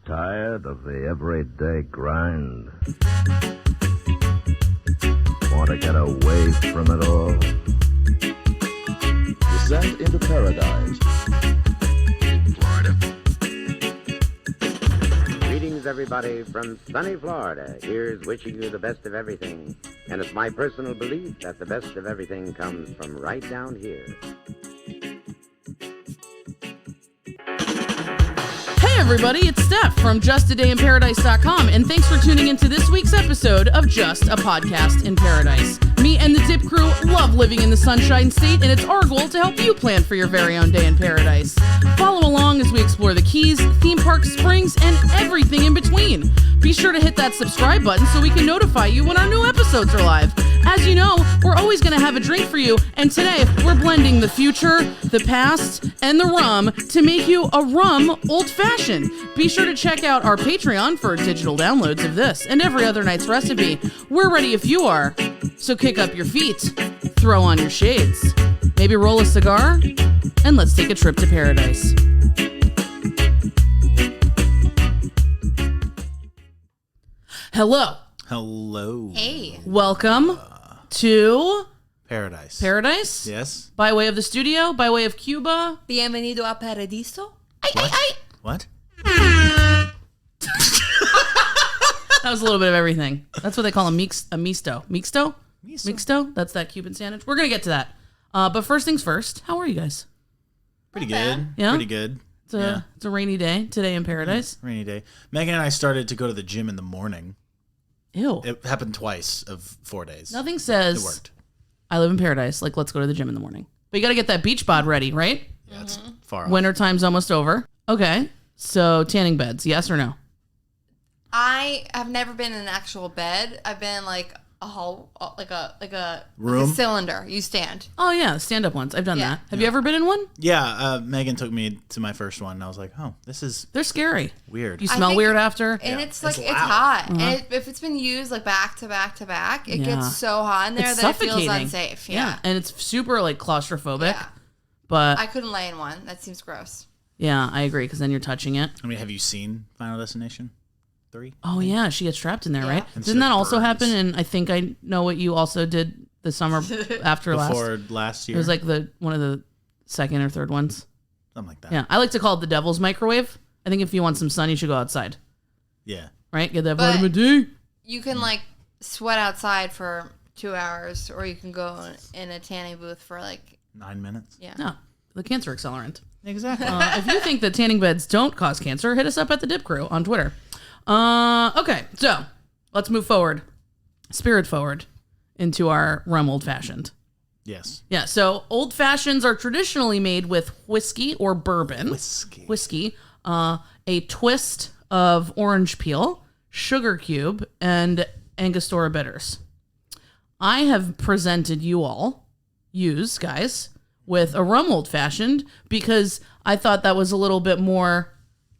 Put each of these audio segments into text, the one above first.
Tired of the everyday grind? Want to get away from it all? Descent into paradise. Florida. Greetings, everybody, from sunny Florida. Here's wishing you the best of everything. And it's my personal belief that the best of everything comes from right down here. Hey everybody, it's Steph from JustADayInParadise.com, and thanks for tuning into this week's episode of Just a Podcast in Paradise. Me and the Dip crew love living in the Sunshine State, and it's our goal to help you plan for your very own day in paradise. Follow along as we explore the Keys, theme parks, springs, and everything in between. Be sure to hit that subscribe button so we can notify you when our new episodes are live. As you know, we're always going to have a drink for you, and today we're blending the future, the past, and the rum to make you a rum old fashioned. Be sure to check out our Patreon for digital downloads of this and every other night's recipe. We're ready if you are. So kick up your feet, throw on your shades, maybe roll a cigar, and let's take a trip to paradise. Hello. Hello. Hey. Welcome to Paradise. Paradise. Yes. By way of the studio, by way of Cuba. Bienvenido a Paradiso. What? That was a little bit of everything. That's what they call a misto. Mixto? That's that Cuban sandwich. We're going to get to that. But first things first, how are you guys? Pretty good. Yeah? Pretty good. It's a rainy day today in paradise. Rainy day. Megan and I started to go to the gym in the morning. Ew. It happened twice of 4 days. Nothing says It worked. I live in paradise, like let's go to the gym in the morning. But you got to get that beach bod ready, right? Yeah, it's far off. Winter time's almost over. Okay. So tanning beds, yes or no? I have never been in an actual bed. I've been in like a hall, like a Room? cylinder. You stand. Oh yeah, stand up ones. I've done Yeah. that. Have you ever been in one? Yeah, Megan took me to my first one, and I was like, oh, this is They're scary. weird. You I smell think- weird after. And Yeah. it's like, It's it's loud. hot. And if it's been used like back to back to back, it Yeah. gets so hot in there It's that it feels suffocating. unsafe. Yeah. And it's super like claustrophobic. Yeah. But I couldn't lay in one. That seems gross. yeah, I agree because then you're touching it. I mean, have you seen Final Destination 3? Oh yeah, she gets trapped in there, Yeah. right? And Didn't that so it also burns. happen? And I think I know what you also did the summer after last. Before last year? It was like one of the second or third ones. Something like that. Yeah, I like to call it the devil's microwave. I think if you want some sun, you should go outside, Yeah. right? Get that But- vitamin D. You can like sweat outside for 2 hours, or you can go in a tanning booth for like, 9 minutes. yeah. No, the cancer accelerant. Exactly. If you think that tanning beds don't cause cancer, hit us up at the Dip Crew on Twitter. Okay, so let's move forward, spirit forward, into our rum old fashioned. Yes. Yeah, so old fashions are traditionally made with whiskey or bourbon. Whiskey. A twist of orange peel, sugar cube, and Angostura bitters. I have presented yous guys, with a rum old fashioned because I thought that was a little bit more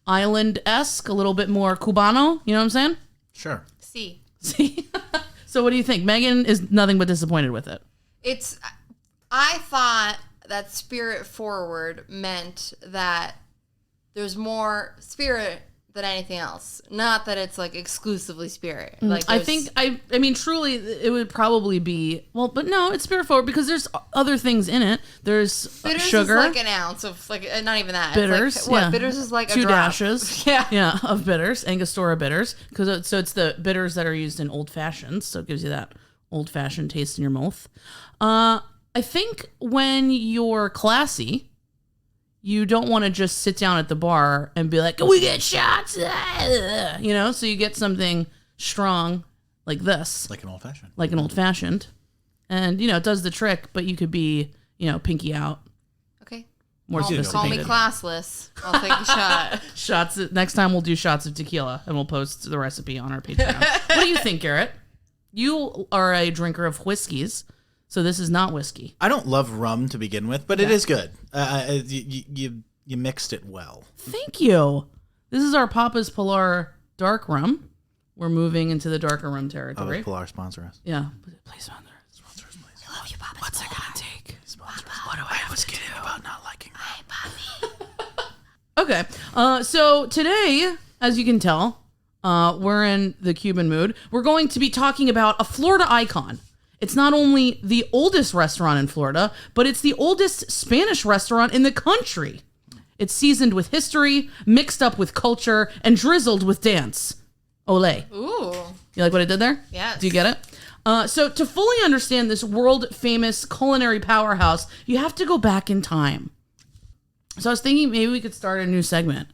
island-esque, a little bit more Cubano. You know what I'm saying? Sure. See. See? So what do you think? Megan is nothing but disappointed with it. I thought that spirit forward meant that there's more spirit than anything else. Not that it's like exclusively spirit. Like I think I mean truly it would probably be but no, it's spirit forward because there's other things in it. There's bitters sugar, is like an ounce of like not even that. bitters, It's like, yeah. bitters is like a 2 drop. dashes, Yeah. of bitters, Angostura bitters, because so it's the bitters that are used in old fashions, so it gives you that old fashioned taste in your mouth. I think when you're classy, you don't want to just sit down at the bar and be like, "Can we get shots?" You know, so you get something strong like this, Like an old fashioned. like an old fashioned, and it does the trick. But you could be, pinky out, Okay. more Call me sophisticated. classless. I'll take a shot. Shots. Next time we'll do shots of tequila, and we'll post the recipe on our Patreon. What do you think, Garrett? You are a drinker of whiskeys, so this is not whiskey. I don't love rum to begin with, but it is good. You mixed it well. Thank you. This is our Papa's Pilar dark rum. We're moving into the darker rum territory. Pilar sponsor us. Yeah. Please sponsor us. Sponsor us, please. I love you, Papa. What's it gonna take? Sponsor us. What do I was kidding about not liking rum. Okay. So today, as you can tell, we're in the Cuban mood. We're going to be talking about a Florida icon. It's not only the oldest restaurant in Florida, but it's the oldest Spanish restaurant in the country. It's seasoned with history, mixed up with culture, and drizzled with dance. Olé. Ooh. You like what I did there? Yes. Do you get it? So to fully understand this world-famous culinary powerhouse, you have to go back in time. So I was thinking maybe we could start a new segment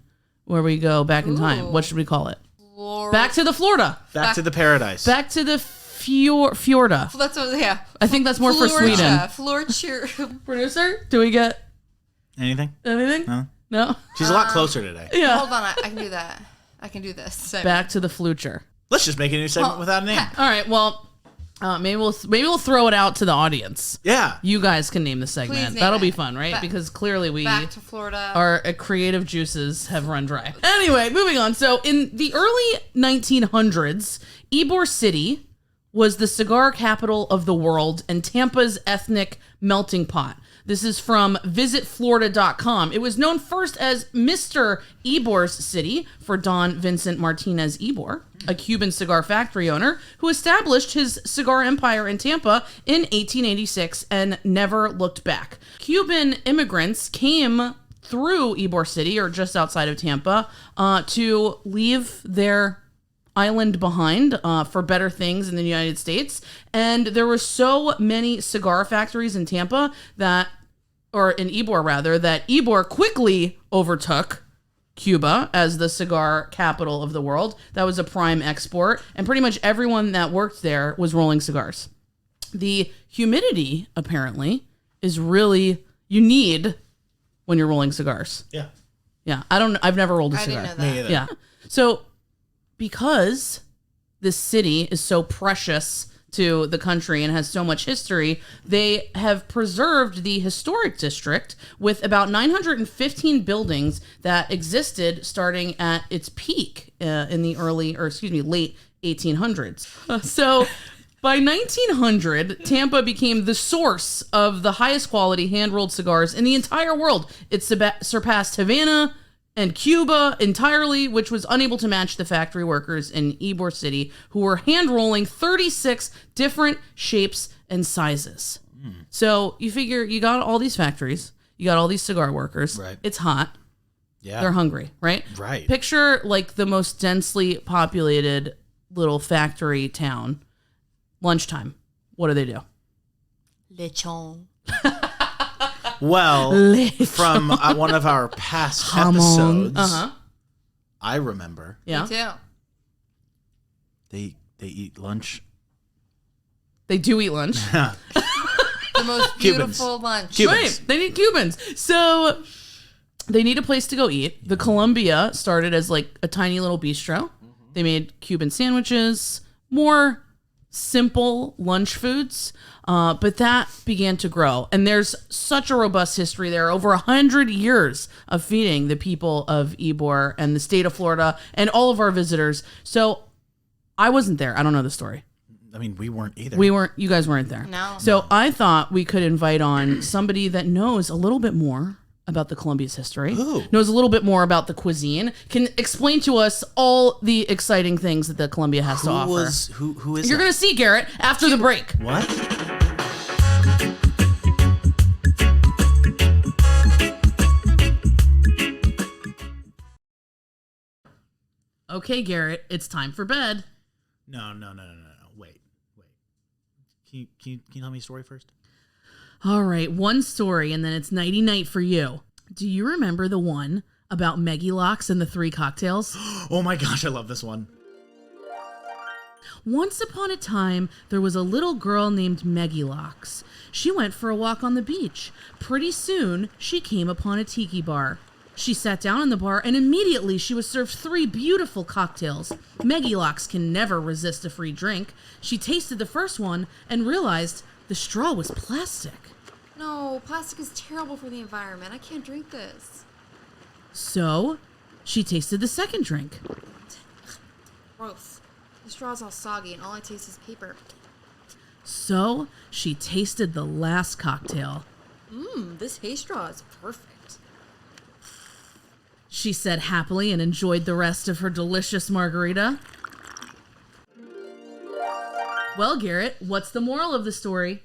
where we go back in time. What should we call it? Back to the Florida. Back to the paradise. Back to the Fjorda. That's what, yeah. I think that's more for Sweden. Florida. Producer, do we get Anything? anything? No? She's a lot closer today. Yeah. Hold on, I can do that. I can do this. Back to the future. Let's just make a new segment without a name. All right, well, maybe we'll throw it out to the audience. Yeah. You guys can name the segment. Please name That'll be it. fun, right? Because clearly Back to Florida. our creative juices have run dry. Anyway, moving on. So in the early 1900s, Ybor City was the cigar capital of the world and Tampa's ethnic melting pot. This is from visitflorida.com. It was known first as Mr. Ybor's City for Don Vincent Martinez Ybor, a Cuban cigar factory owner who established his cigar empire in Tampa in 1886 and never looked back. Cuban immigrants came through Ybor City, or just outside of Tampa, to leave their island behind for better things in the United States. And there were so many cigar factories in Tampa or in Ybor rather, that Ybor quickly overtook Cuba as the cigar capital of the world. That was a prime export, and pretty much everyone that worked there was rolling cigars. The humidity, apparently, is really, you need when you're rolling cigars. Yeah. Yeah, I've never rolled a I cigar. didn't know that. Me either. Yeah. So because this city is so precious to the country and has so much history, they have preserved the historic district with about 915 buildings that existed starting at its peak in the late 1800s. So by 1900, Tampa became the source of the highest quality hand-rolled cigars in the entire world. It surpassed Havana and Cuba entirely, which was unable to match the factory workers in Ybor City, who were hand-rolling 36 different shapes and sizes. So you figure you got all these factories, you got all these cigar workers. Right. It's hot. Yeah. They're hungry, right? Right. Picture like the most densely populated little factory town. Lunchtime. What do they do? Lechon. Well, from one of our past episodes, I remember Yeah. Me too. they eat lunch. They do eat lunch. The most beautiful lunch. Cubans. Right. They need Cubans. So they need a place to go eat. The Columbia started as like a tiny little bistro. They made Cuban sandwiches, more simple lunch foods. But that began to grow. And there's such a robust history there. Over 100 years of feeding the people of Ybor and the state of Florida and all of our visitors. So I wasn't there. I don't know the story. I mean, we weren't either. You guys weren't there. No. So I thought we could invite on somebody that knows a little bit more about the Columbia's history, Ooh. knows a little bit more about the cuisine, can explain to us all the exciting things that the Columbia has to offer. Who is You're that? going to see, Garrett, after the break. What? Okay, Garrett, it's time for bed. No. Wait. Can you tell me a story first? All right, one story, and then it's nighty-night for you. Do you remember the one about Meggy locks and the 3 cocktails? Oh my gosh, I love this one. Once upon a time, there was a little girl named Meggy Locks. She went for a walk on the beach. Pretty soon, she came upon a tiki bar. She sat down in the bar, and immediately she was served 3 beautiful cocktails. Meggy Locks can never resist a free drink. She tasted the first one and realized the straw was plastic. No, plastic is terrible for the environment. I can't drink this. So, she tasted the second drink. Gross. The straw's all soggy and all I taste is paper. So, she tasted the last cocktail. This hay straw is perfect. she said happily and enjoyed the rest of her delicious margarita. Well, Garrett, what's the moral of the story?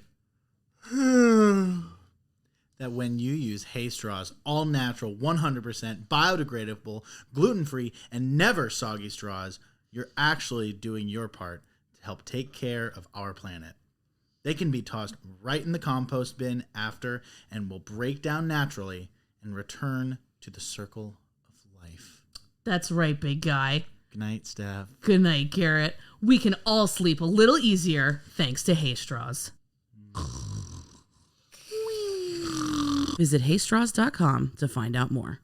That when you use hay straws, all natural, 100% biodegradable, gluten-free, and never soggy straws, you're actually doing your part to help take care of our planet. They can be tossed right in the compost bin after and will break down naturally and return to the circle of life. That's right, big guy. Good night, Steph. Good night, Garrett. We can all sleep a little easier thanks to hay straws. Visit haystraws.com to find out more.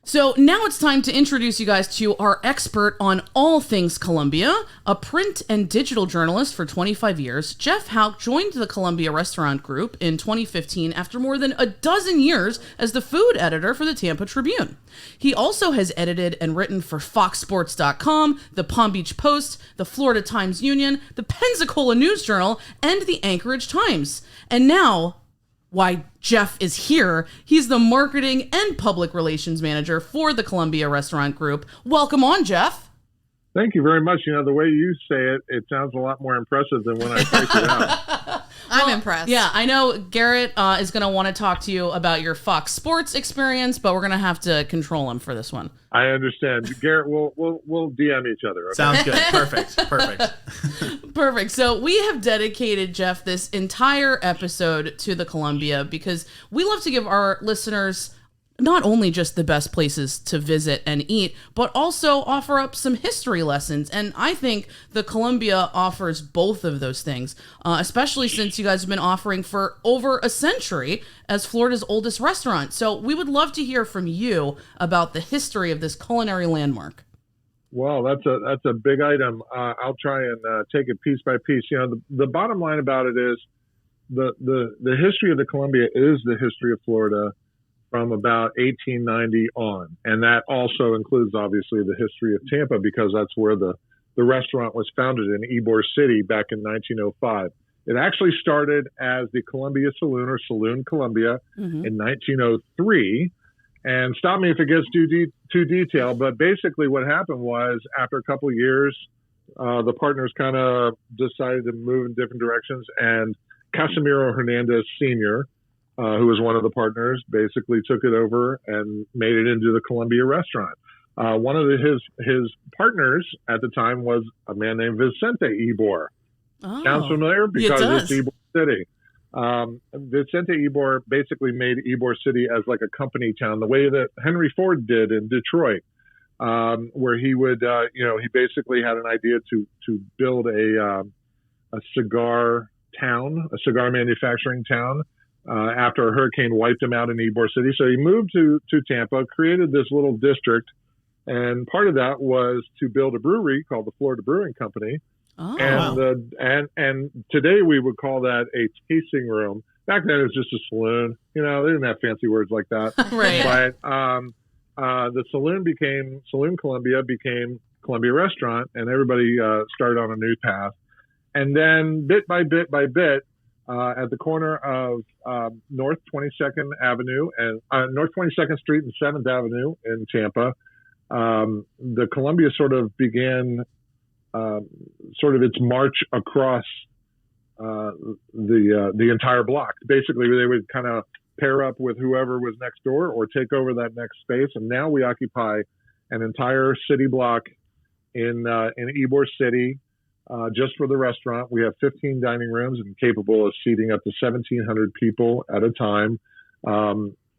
So now it's time to introduce you guys to our expert on all things Colombia, a print and digital journalist for 25 years. Jeff Houck joined the Colombia Restaurant Group in 2015 after more than a dozen years as the food editor for the Tampa Tribune. He also has edited and written for FoxSports.com, the Palm Beach Post, the Florida Times-Union, the Pensacola News Journal, and the Anchorage Times. And now, why Jeff is here. He's the marketing and public relations manager for the Colombia Restaurant Group. Welcome on, Jeff. Thank you very much. You know, the way you say it, it sounds a lot more impressive than when I type it out. I'm impressed. Yeah, I know Garrett is going to want to talk to you about your Fox Sports experience, but we're going to have to control him for this one. I understand. Garrett, we'll DM each other. Okay? Sounds good. Perfect. Perfect. So we have dedicated, Jeff, this entire episode to the Colombia because we love to give our listeners not only just the best places to visit and eat, but also offer up some history lessons. And I think the Colombia offers both of those things, especially since you guys have been offering for over a century as Florida's oldest restaurant. So we would love to hear from you about the history of this culinary landmark. Well, that's a big item. I'll try and take it piece by piece. You know, the bottom line about it is the history of the Colombia is the history of Florida from about 1890 on. And that also includes, obviously, the history of Tampa, because that's where the restaurant was founded in Ybor City back in 1905. It actually started as the Columbia Saloon, or Saloon Columbia, in 1903. And stop me if it gets too detailed, but basically what happened was, after a couple of years, the partners kind of decided to move in different directions, and Casimiro Hernandez Sr., who was one of the partners, basically took it over and made it into the Columbia restaurant. One of his partners at the time was a man named Vicente Ybor. Oh, sounds familiar? Because it it's Ybor City. Vicente Ybor basically made Ybor City as like a company town, the way that Henry Ford did in Detroit, where he would, he basically had an idea to build a cigar town, a cigar manufacturing town, after a hurricane wiped him out in Ybor City. So he moved to Tampa, created this little district, and part of that was to build a brewery called the Florida Brewing Company. Oh. And today we would call that a tasting room. Back then it was just a saloon. You know, they didn't have fancy words like that. Right. But the Saloon Columbia became Columbia Restaurant, and everybody started on a new path. And then bit by bit by bit, at the corner of North 22nd Avenue and North 22nd Street and 7th Avenue in Tampa, the Columbia sort of began its march across the entire block. Basically, they would kind of pair up with whoever was next door or take over that next space. And now we occupy an entire city block in Ybor City. Just for the restaurant, we have 15 dining rooms and capable of seating up to 1,700 people at a time.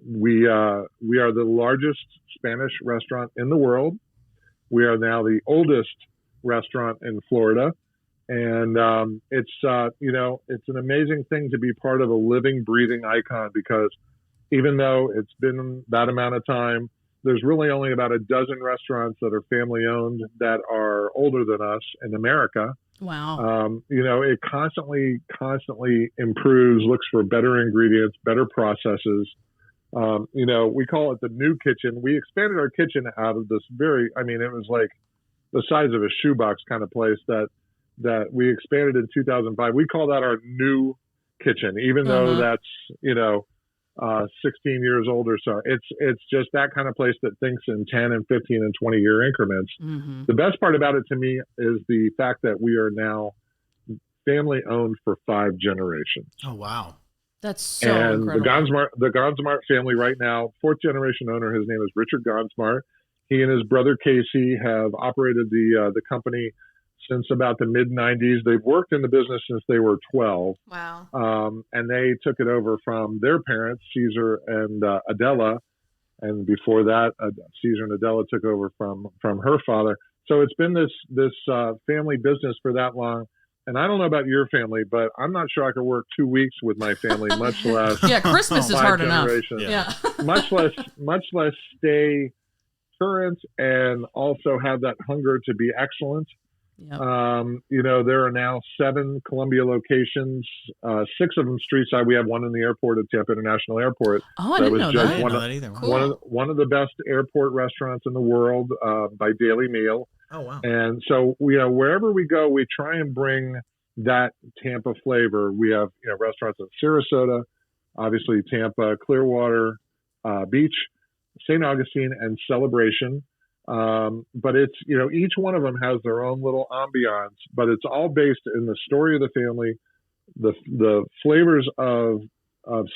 We are the largest Spanish restaurant in the world. We are now the oldest restaurant in Florida, and it's an amazing thing to be part of a living, breathing icon, because even though it's been that amount of time, there's really only about a dozen restaurants that are family owned that are older than us in America. Wow. It constantly improves, looks for better ingredients, better processes. We call it the new kitchen. We expanded our kitchen out of this it was like the size of a shoebox kind of place that that we expanded in 2005. We call that our new kitchen, even though that's, 16 years old or so. It's just that kind of place that thinks in 10 and 15 and 20 year increments. The best part about it to me is the fact that we are now family owned for 5 generations. Oh, wow. That's so and incredible. the Gonsmart family right now, 4th generation owner, his name is Richard Gonsmart. He and his brother Casey have operated the company since about the mid 90s. They've worked in the business since they were 12. Wow. And they took it over from their parents, Caesar and Adela. And before that, Caesar and Adela took over from her father. So it's been this family business for that long. And I don't know about your family, but I'm not sure I could work 2 weeks with my family, much less Yeah, Christmas is 5 hard enough. generations. Yeah. much less stay current and also have that hunger to be excellent. Yep. There are now 7 Columbia locations, 6 of them street side. We have one in the airport at Tampa International Airport. Oh, I didn't know that. I didn't know that either. Cool. One of the best airport restaurants in the world by Daily Meal. Oh, wow. And so, wherever we go, we try and bring that Tampa flavor. We have, restaurants in Sarasota, obviously Tampa, Clearwater, Beach, St. Augustine, and Celebration. But it's, each one of them has their own little ambiance, but it's all based in the story of the family, the flavors of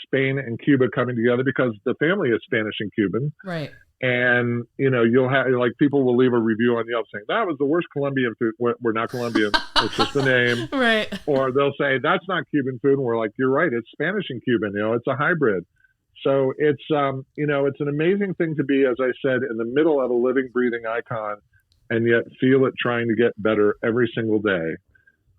Spain and Cuba coming together, because the family is Spanish and Cuban. Right. And, you'll have, people will leave a review on Yelp saying, that was the worst Colombian food. We're not Colombian. It's just the name. Right. Or they'll say, that's not Cuban food. And we're like, you're right. It's Spanish and Cuban. It's a hybrid. So it's, it's an amazing thing to be, as I said, in the middle of a living, breathing icon, and yet feel it trying to get better every single day.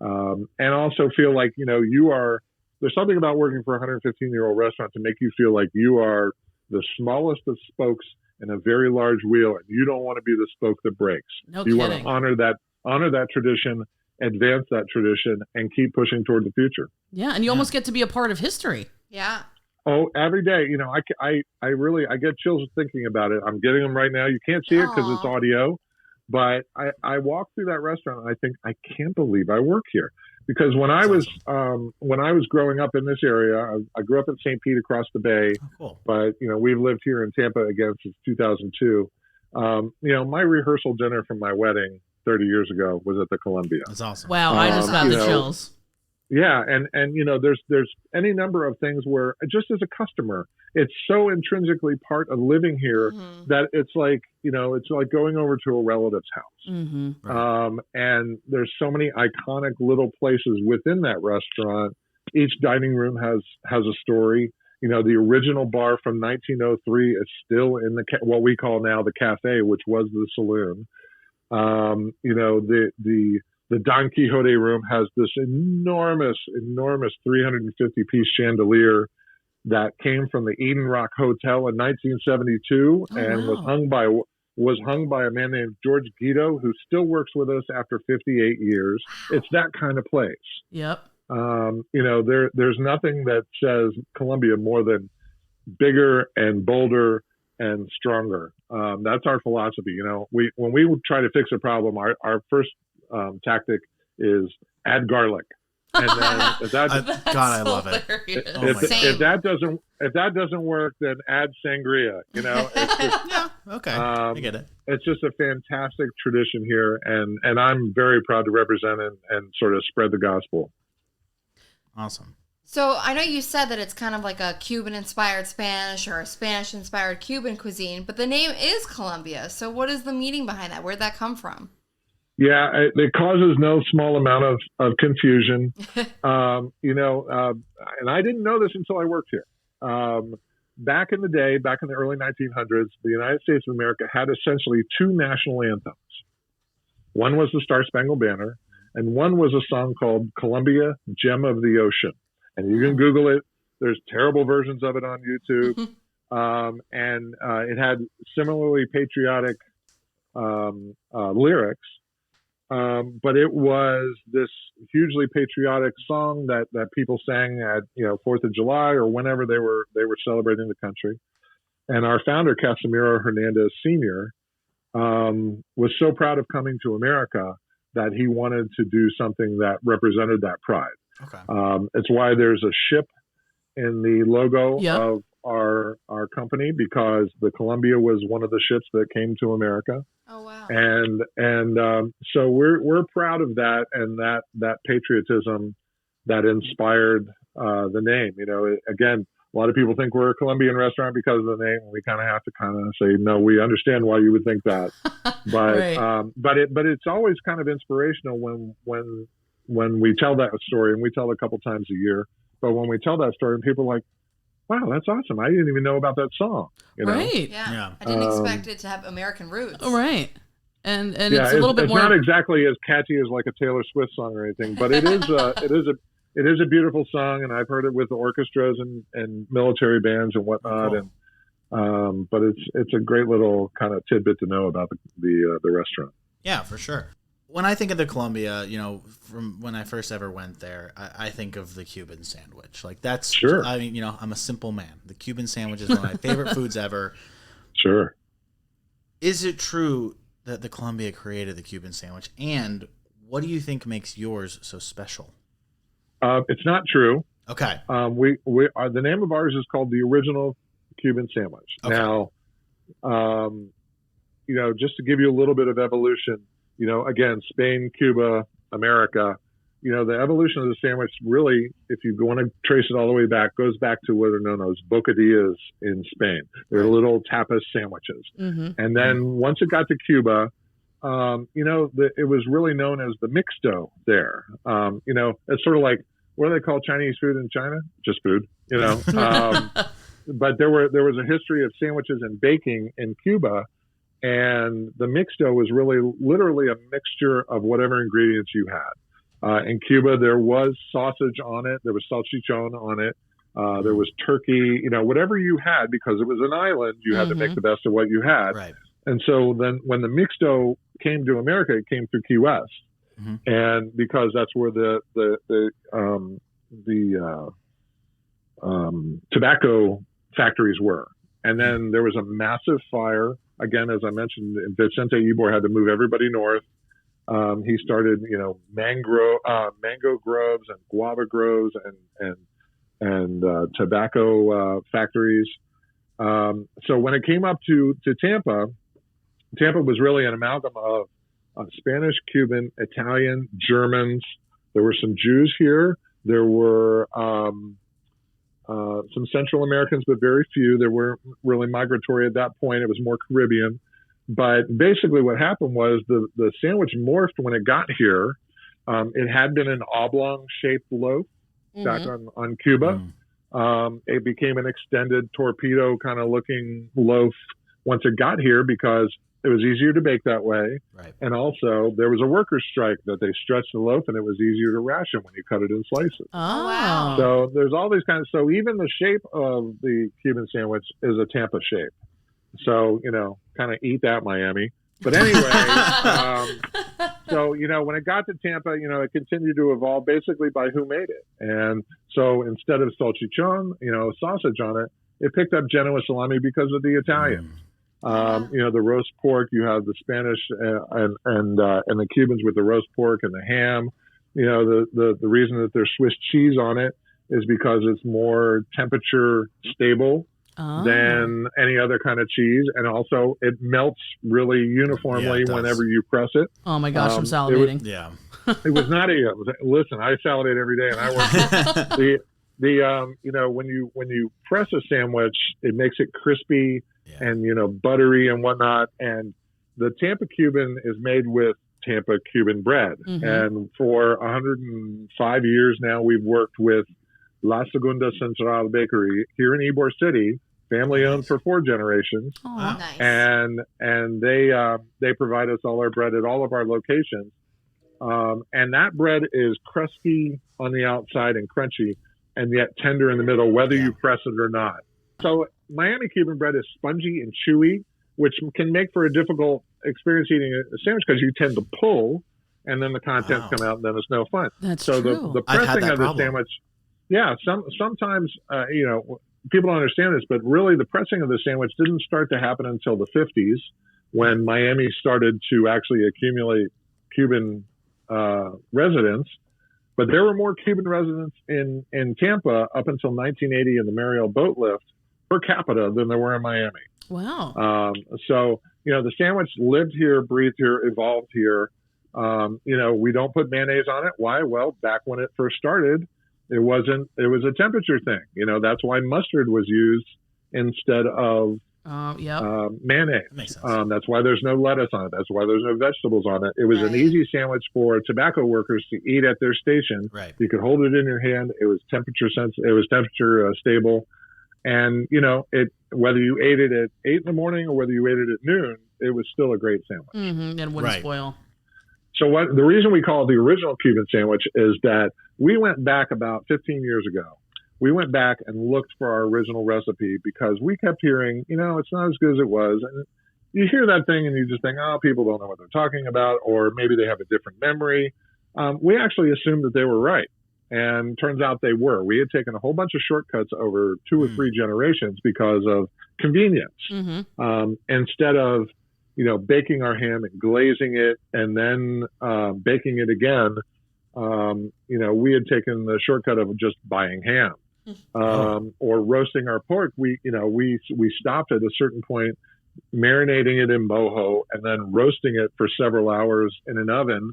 And also feel like, there's something about working for a 115-year-old restaurant to make you feel like you are the smallest of spokes in a very large wheel, and you don't want to be the spoke that breaks. No you kidding. want to honor that tradition, advance that tradition, and keep pushing toward the future. Yeah, and you almost get to be a part of history. Yeah. Oh, every day. I really get chills thinking about it. I'm getting them right now. You can't see it because it's audio, but I walk through that restaurant and I think, I can't believe I work here. Because when I was growing up in this area, I grew up in St. Pete across the bay. Oh, cool. But we've lived here in Tampa again since 2002. My rehearsal dinner from my wedding 30 years ago was at the Columbia. That's awesome. Wow, I just got the chills. Yeah, and there's any number of things where, just as a customer, it's so intrinsically part of living here that it's like going over to a relative's house. Mm-hmm. And there's so many iconic little places within that restaurant. Each dining room has a story. The original bar from 1903 is still in what we call now the cafe, which was the saloon. The Don Quixote room has this enormous 350-piece chandelier that came from the Eden Rock Hotel in 1972 was hung by a man named George Guido, who still works with us after 58 years. Wow. It's that kind of place. Yep. There's nothing that says Columbia more than bigger and bolder and stronger. That's our philosophy. When we try to fix a problem, our first tactic is add garlic, and then if that I love it. if that doesn't work, then add sangria. It's just, yeah, okay, I get it. It's just a fantastic tradition here, and I'm very proud to represent it and sort of spread the gospel. Awesome. So I know you said that it's kind of like a Cuban-inspired Spanish or a Spanish-inspired Cuban cuisine, but the name is Columbia. So what is the meaning behind that? Where'd that come from? Yeah, it causes no small amount of confusion. And I didn't know this until I worked here. Back in the day, back in the early 1900s, the United States of America had essentially 2 national anthems. One was the Star Spangled Banner, and one was a song called Columbia, Gem of the Ocean. And you can Google it. There's terrible versions of it on YouTube. And it had similarly patriotic lyrics. But it was this hugely patriotic song that people sang at 4th of July or whenever they were celebrating the country. And our founder, Casimiro Hernandez Sr., was so proud of coming to America that he wanted to do something that represented that pride. Okay. It's why there's a ship in the logo Yep. of our company, because the Columbia was one of the ships that came to America. Oh wow. And so we're proud of that, and that patriotism that inspired the name. You know, again, a lot of people think we're a Colombian restaurant because of the name. We kind of have to kind of say, no, we understand why you would think that, but Right. but it's always kind of inspirational when we tell that story, and we tell it a couple times a year. But when we tell that story, and people are like, wow, that's awesome. I didn't even know about that song. You know? Right. Yeah. Yeah. I didn't expect it to have American roots. Oh, right. And Yeah, it's a little bit it's more. not exactly as catchy as like a Taylor Swift song or anything, but it is it is a beautiful song, and I've heard it with orchestras and military bands and whatnot. Cool. And but it's a great little kind of tidbit to know about the restaurant. Yeah, for sure. When I think of the Columbia, you know, from when I first ever went there, I think of the Cuban sandwich. Like that's, Sure. I mean, you know, I'm a simple man. The Cuban sandwich is one of my favorite foods ever. Sure. Is it true that the Columbia created the Cuban sandwich? And what do you think makes yours so special? It's not true. Okay. We are, the name of ours is called the Original Cuban Sandwich. Okay. Now, you know, just to give you a little bit of evolution, you know, again, Spain, Cuba, America, you know, the evolution of the sandwich really, if you want to trace it all the way back, goes back to what are known as bocadillas in Spain. They're little tapas sandwiches. Mm-hmm. And then once it got to Cuba, you know, it was really known as the mixto there. You know, it's sort of like, what do they call Chinese food in China? Just food, you know. But there was a history of sandwiches and baking in Cuba, and the mixto was really literally a mixture of whatever ingredients you had. In Cuba, there was sausage on it, there was salchichon on it, there was turkey, you know, whatever you had, because it was an island, you had to make the best of what you had. Right. And so then when the mixto came to America, it came through Key West. Mm-hmm. And because that's where the tobacco factories were. And then there was a massive fire. Again, as I mentioned, Vicente Ybor had to move everybody north. He started, you know, mango groves and guava groves and tobacco factories. So when it came up to Tampa was really an amalgam of Spanish, Cuban, Italian, Germans. There were some Jews here. There were some Central Americans, but very few. They weren't really migratory at that point. It was more Caribbean. But basically what happened was the sandwich morphed when it got here. It had been an oblong-shaped loaf back on Cuba. It became an extended torpedo kind of looking loaf once it got here because it was easier to bake that way. Right. And also there was a workers' strike that they stretched the loaf and it was easier to ration when you cut it in slices. Oh, wow. So there's all these kinds. So even the shape of the Cuban sandwich is a Tampa shape. So, you know, kind of eat that, Miami. But anyway, so, you know, when it got to Tampa, you know, it continued to evolve basically by who made it. And so instead of salchichon, you know, sausage on it, it picked up Genoa salami because of the Italians. You know, the roast pork, you have the Spanish and the Cubans with the roast pork and the ham. You know, the reason that there's Swiss cheese on it is because it's more temperature stable than any other kind of cheese. And also it melts really uniformly whenever you press it. Oh my gosh, I'm salivating. Yeah. It was not listen, I salivate every day and I work you know, when you press a sandwich, it makes it crispy and, you know, buttery and whatnot. And the Tampa Cuban is made with Tampa Cuban bread. And for 105 years now, we've worked with La Segunda Central Bakery here in Ybor City, family owned for 4 generations. Oh, nice. And they provide us all our bread at all of our locations. And that bread is crusty on the outside and crunchy, and yet tender in the middle, whether you press it or not. So Miami Cuban bread is spongy and chewy, which can make for a difficult experience eating a sandwich because you tend to pull, and then the contents come out, and then it's no fun. That's so true. the I've had pressing that of the problem. sandwich, sometimes you know, people don't understand this, but really the pressing of the sandwich didn't start to happen until the 50s when Miami started to actually accumulate Cuban residents, but there were more Cuban residents in Tampa up until 1980 in the Mariel boat lift per capita than there were in Miami. Wow. So, the sandwich lived here, breathed here, evolved here. We don't put mayonnaise on it. Why? Well, back when it first started, it was a temperature thing. That's why mustard was used instead of mayonnaise. Makes sense. That's why there's no lettuce on it. That's why there's no vegetables on it. It was an easy sandwich for tobacco workers to eat at their station. Right. You could hold it in your hand. It was temperature stable. And, whether you ate it at 8 in the morning or whether you ate it at noon, it was still a great sandwich. Mm-hmm. And wouldn't spoil. So the reason we call it the original Cuban sandwich is that we went back about 15 years ago. We went back and looked for our original recipe because we kept hearing, it's not as good as it was. And you hear that thing and you just think, people don't know what they're talking about, or maybe they have a different memory. We actually assumed that they were right. And turns out they were. We had taken a whole bunch of shortcuts over 2 or 3 generations because of convenience. Mm-hmm. Instead of, baking our ham and glazing it and then baking it again, we had taken the shortcut of just buying ham or roasting our pork. We stopped at a certain point, marinating it in boho and then roasting it for several hours in an oven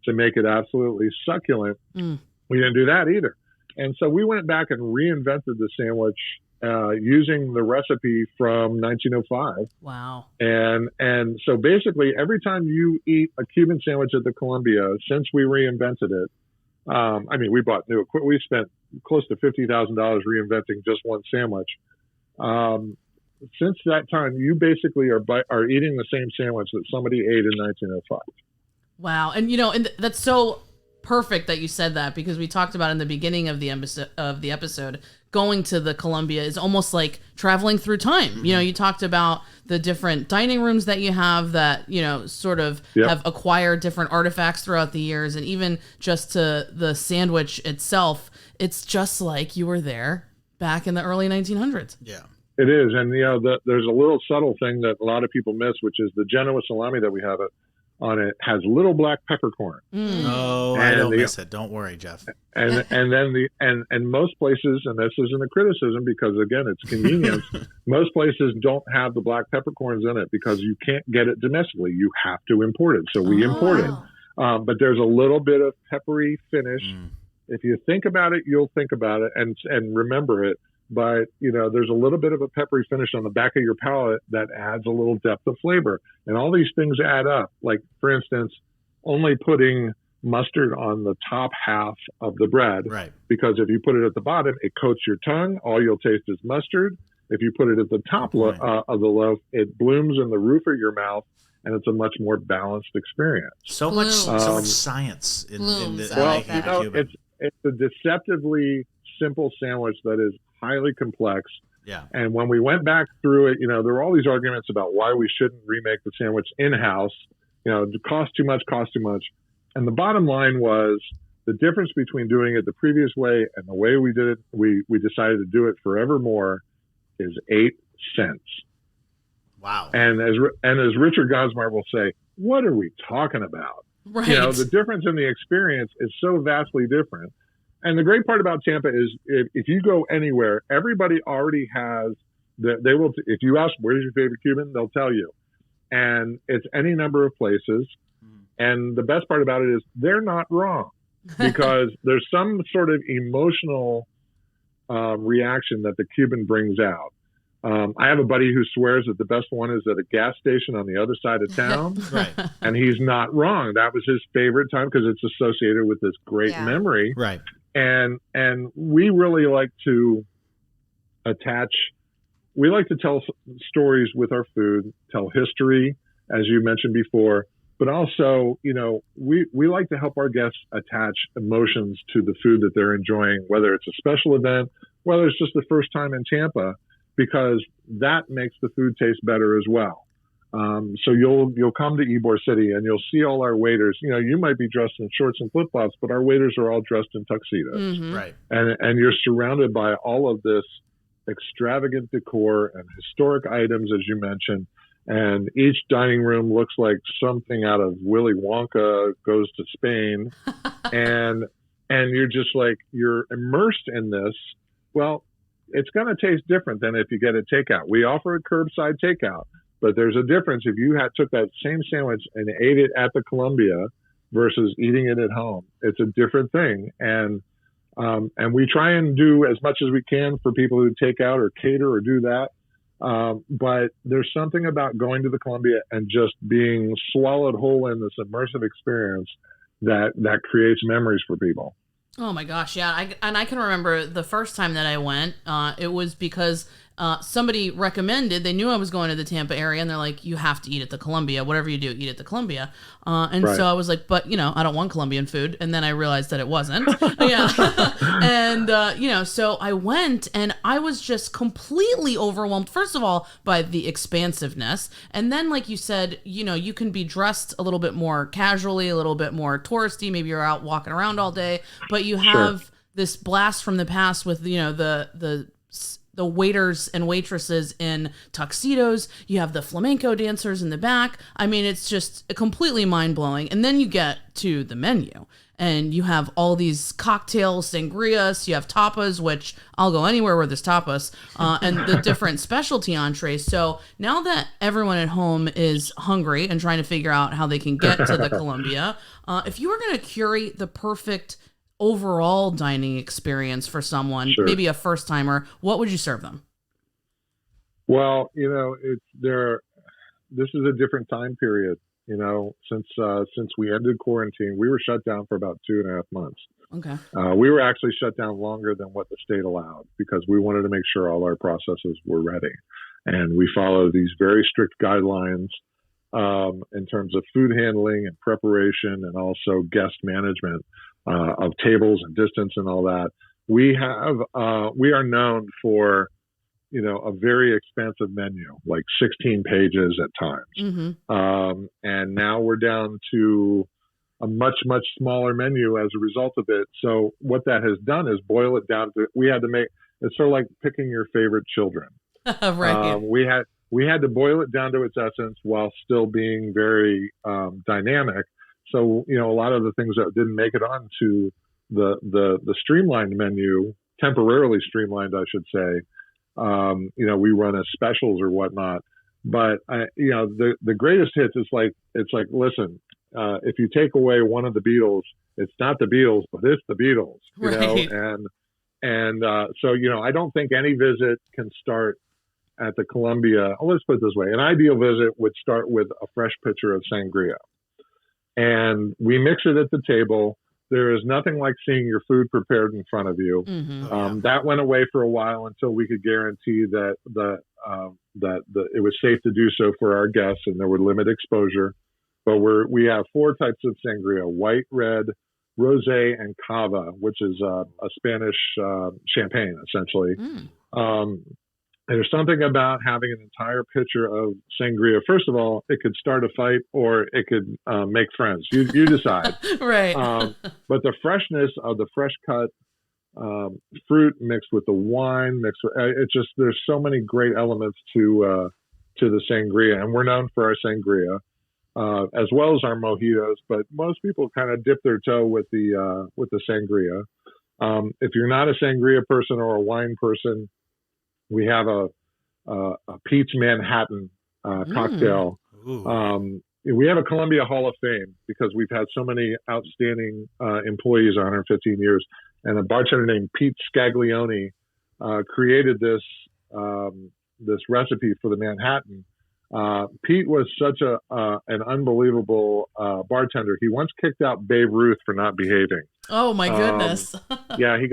to make it absolutely succulent. We didn't do that either. And so we went back and reinvented the sandwich using the recipe from 1905. Wow. And so basically every time you eat a Cuban sandwich at the Columbia, since we reinvented it, we bought new equipment. We spent close to $50,000 reinventing just one sandwich. Since that time, you basically are eating the same sandwich that somebody ate in 1905. Wow. And, and that's so perfect that you said that, because we talked about in the beginning of the episode, going to the Columbia is almost like traveling through time. Mm-hmm. You talked about the different dining rooms that you have that, sort of have acquired different artifacts throughout the years. And even just to the sandwich itself, it's just like you were there back in the early 1900s. Yeah. It is. And, there's a little subtle thing that a lot of people miss, which is the Genoa salami that we have on it has little black peppercorn. Oh, I don't miss it. Don't worry, Jeff. And then most places, and this isn't a criticism because again, it's convenience. Most places don't have the black peppercorns in it because you can't get it domestically. You have to import it. So we import it. But there's a little bit of peppery finish. If you think about it, you'll think about it and remember it. But, there's a little bit of a peppery finish on the back of your palate that adds a little depth of flavor. And all these things add up. Like, for instance, only putting mustard on the top half of the bread. Right. Because if you put it at the bottom, it coats your tongue. All you'll taste is mustard. If you put it at the top of the loaf, it blooms in the roof of your mouth. And it's a much more balanced experience. So much science in the Cuban. It's a deceptively simple sandwich that is highly complex. Yeah. And when we went back through it, there were all these arguments about why we shouldn't remake the sandwich in-house. It cost too much. And the bottom line was the difference between doing it the previous way and the way we did it, we decided to do it forevermore, is 8 cents. Wow. And as Richard Gosmar will say, what are we talking about? Right. The difference in the experience is so vastly different. And the great part about Tampa is if you go anywhere, everybody already has they will. If you ask, where's your favorite Cuban? They'll tell you. And it's any number of places. And the best part about it is they're not wrong because there's some sort of emotional reaction that the Cuban brings out. I have a buddy who swears that the best one is at a gas station on the other side of town. Right. And he's not wrong. That was his favorite time because it's associated with this great memory. Right. And we really like to tell stories with our food, tell history, as you mentioned before, but also, we like to help our guests attach emotions to the food that they're enjoying, whether it's a special event, whether it's just the first time in Tampa, because that makes the food taste better as well. So you'll come to Ybor City and you'll see all our waiters. You might be dressed in shorts and flip flops, but our waiters are all dressed in tuxedos. Mm-hmm. Right. And you're surrounded by all of this extravagant decor and historic items, as you mentioned. and each dining room looks like something out of Willy Wonka Goes to Spain, and you're just like, you're immersed in this. Well, it's going to taste different than if you get a takeout. We offer a curbside takeout, but there's a difference if you took that same sandwich and ate it at the Columbia versus eating it at home. It's a different thing, and we try and do as much as we can for people who take out or cater or do that. But there's something about going to the Columbia and just being swallowed whole in this immersive experience that creates memories for people. Oh my gosh, yeah. I can remember the first time that I went, it was because somebody recommended, they knew I was going to the Tampa area, and they're like, you have to eat at the Columbia. Whatever you do, eat at the Columbia. And Right. so I was like, but, I don't want Colombian food. And then I realized that it wasn't. Yeah. And, so I went, and I was just completely overwhelmed, first of all, by the expansiveness. And then, like you said, you can be dressed a little bit more casually, a little bit more touristy. Maybe you're out walking around all day, but you have this blast from the past with, the waiters and waitresses in tuxedos. You have the flamenco dancers in the back. I mean, it's just completely mind-blowing. And then you get to the menu, and you have all these cocktails, sangrias, you have tapas, which I'll go anywhere where there's tapas, and the different specialty entrees. So now that everyone at home is hungry and trying to figure out how they can get to the Columbia, if you were going to curate the perfect overall dining experience for someone, maybe a first timer, what would you serve them? Well, this is a different time period. Since we ended quarantine, we were shut down for about 2.5 months. Okay. We were actually shut down longer than what the state allowed because we wanted to make sure all our processes were ready, and we followed these very strict guidelines in terms of food handling and preparation, and also guest management of tables and distance and all that. We are known for, a very expansive menu, like 16 pages at times. Mm-hmm. And now we're down to a much, much smaller menu as a result of it. So what that has done is boil it down to, it's sort of like picking your favorite children. Right. We had to boil it down to its essence while still being very dynamic. So, a lot of the things that didn't make it onto the streamlined menu, temporarily streamlined, I should say, we run as specials or whatnot. But, the greatest hits, it's like, listen, if you take away one of the Beatles, it's not the Beatles, but it's the Beatles, Right. So, I don't think any visit can start at the Columbia. Let's put it this way. An ideal visit would start with a fresh pitcher of sangria. And we mix it at the table. There is nothing like seeing your food prepared in front of you. Mm-hmm. That went away for a while until we could guarantee that it was safe to do so for our guests, and there would limit exposure. But we have 4 types of sangria: white, red, rosé, and cava, which is a Spanish champagne, essentially. There's something about having an entire pitcher of sangria. First of all, it could start a fight or it could make friends. You decide. Right. But the freshness of the fresh cut fruit mixed with the wine, there's so many great elements to the sangria. And we're known for our sangria, as well as our mojitos. But most people kind of dip their toe with the sangria. If you're not a sangria person or a wine person, we have a Pete's Manhattan cocktail. We have a Columbia Hall of Fame because we've had so many outstanding employees, 115 years, and a bartender named Pete Scaglione created this recipe for the Manhattan. Pete was such an unbelievable bartender. He once kicked out Babe Ruth for not behaving. Oh my goodness. Yeah, he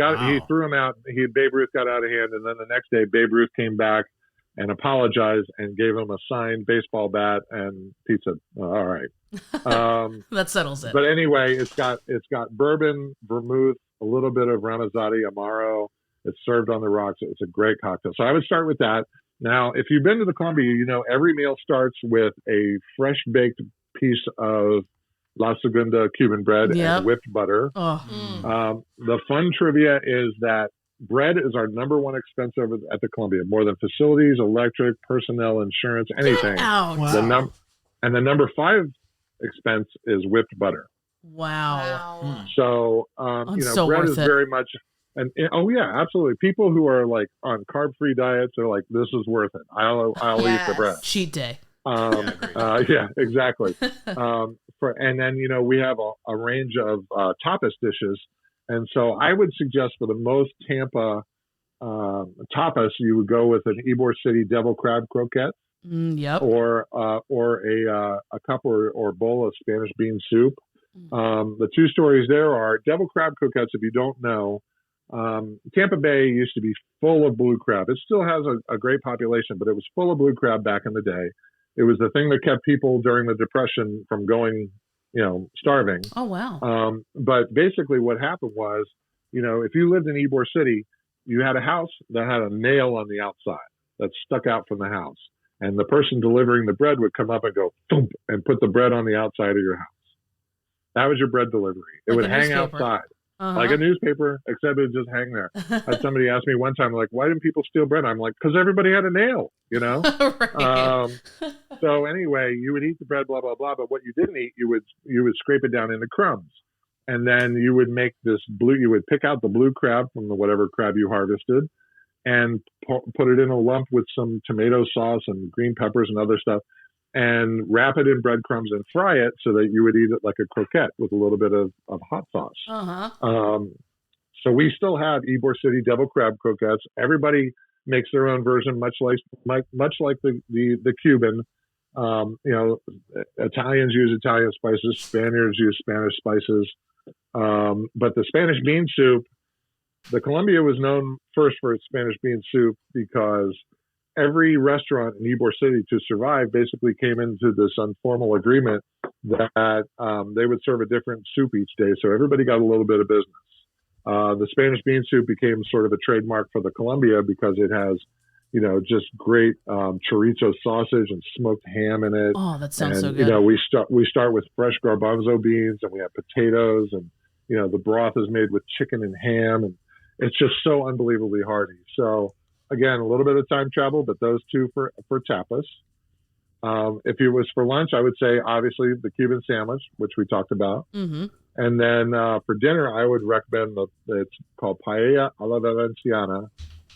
threw him out. Babe Ruth got out of hand, and then the next day Babe Ruth came back and apologized and gave him a signed baseball bat, and Pete said, all right. That settles it. But anyway, it's got bourbon, vermouth, a little bit of Ramazzotti Amaro. It's served on the rocks. It's a great cocktail. So I would start with that. Now, if you've been to the Columbia, every meal starts with a fresh baked piece of La Segunda Cuban bread and whipped butter. Oh. The fun trivia is that bread is our number one expense over at the Columbia, more than facilities, electric, personnel, insurance, anything. Ouch. Wow. The number 5 expense is whipped butter. Wow. So, It's so bread worth is it. very much, oh yeah, absolutely. People who are like on carb-free diets are like, this is worth it. I'll eat the bread. Cheat day. Yeah, exactly. And then, we have a range of tapas dishes. And so I would suggest for the most Tampa tapas, you would go with an Ybor City devil crab croquette. Yep. Or a cup or bowl of Spanish bean soup. The two stories there are devil crab croquettes. If you don't know, Tampa Bay used to be full of blue crab. It still has a great population, but it was full of blue crab back in the day. It was the thing that kept people during the Depression from going, starving. Oh, wow. But basically what happened was, if you lived in Ybor City, you had a house that had a nail on the outside that stuck out from the house. And the person delivering the bread would come up and go, thump, and put the bread on the outside of your house. That was your bread delivery. It Like would a hang newspaper. outside. Uh-huh. Like a newspaper, except it would just hang there. Had somebody ask me one time, like, why didn't people steal bread? I'm like, because everybody had a nail, Right. So anyway, you would eat the bread, blah, blah, blah. But what you didn't eat, you would scrape it down into crumbs. And then you would make you would pick out the blue crab from whatever crab you harvested and put it in a lump with some tomato sauce and green peppers and other stuff, and wrap it in breadcrumbs and fry it so that you would eat it like a croquette with a little bit of hot sauce. Uh-huh. So we still have Ybor City devil crab croquettes. Everybody makes their own version, much like the Cuban. Italians use Italian spices. Spaniards use Spanish spices. But the Spanish bean soup, the Columbia was known first for its Spanish bean soup because every restaurant in Ybor City to survive basically came into this informal agreement that they would serve a different soup each day. So everybody got a little bit of business. The Spanish bean soup became sort of a trademark for the Columbia because it has, just great chorizo sausage and smoked ham in it. Oh, that sounds so And, good. we start with fresh garbanzo beans, and we have potatoes, and the broth is made with chicken and ham, and it's just so unbelievably hearty. So again, a little bit of time travel, but those two for tapas. If it was for lunch, I would say obviously the Cuban sandwich, which we talked about. Mm-hmm. And then for dinner, I would recommend it's called paella a la valenciana,